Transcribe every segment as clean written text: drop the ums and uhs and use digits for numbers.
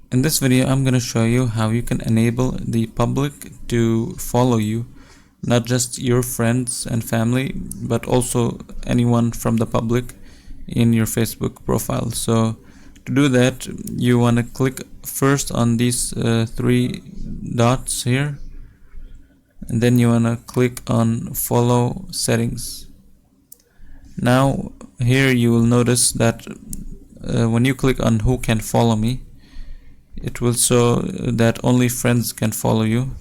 In this video, I'm going to show you how you can enable the public to follow you, not just your friends and family, but also anyone from the public in your Facebook profile. So to do that, you want to click first on these three dots here, and then you want to click on follow settings. Now here you will notice that when you click on who can follow me, it will show that only friends can follow you.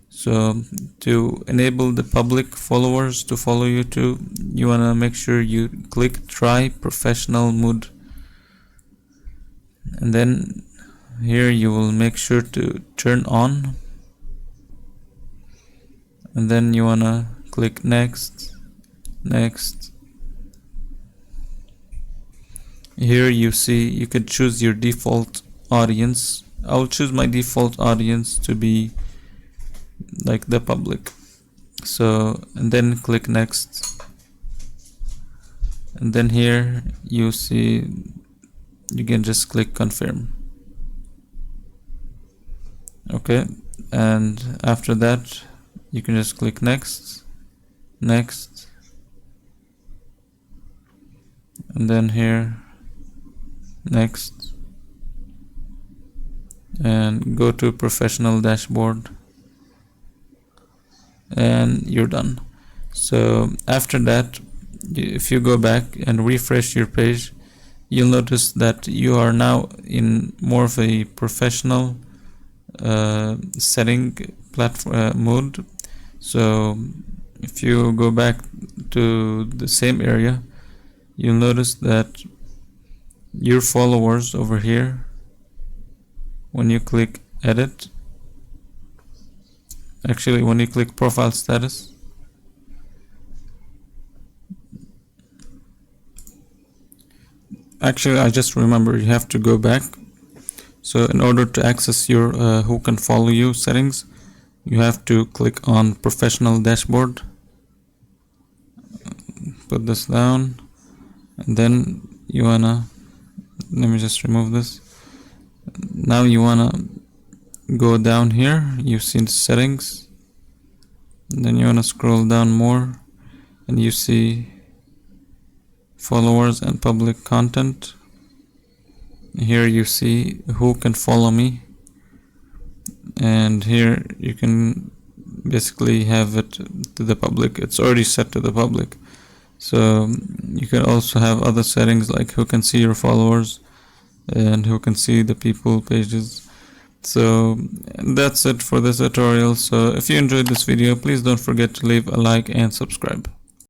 So to enable the public followers to follow you too, you want to make sure you click try professional mode, and then here you will make sure to turn on, and then you want to click next. Here you see you could choose your default audience. I'll choose my default audience to be like the public. So, and then click next, and then here you see you can just click confirm. Okay, and after that you can just click next, and then here next, and go to professional dashboard, and you're done. So after that, if you go back and refresh your page, you'll notice that you are now in more of a professional setting platform mode. So if you go back to the same area, you'll notice that your followers over here, when you click edit, actually when you click profile status, actually I just remember you have to go back. So in order to access your who can follow you settings, you have to click on professional dashboard, put this down, and then you wanna, let me just remove this. Now you wanna go down here, you see the settings, and then you wanna scroll down more, and you see followers and public content. Here you see who can follow me, and here you can basically have it to the public. It's already set to the public. So you can also have other settings like who can see your followers and who can see the people pages. So that's it for this tutorial. So if you enjoyed this video, please don't forget to leave a like and subscribe.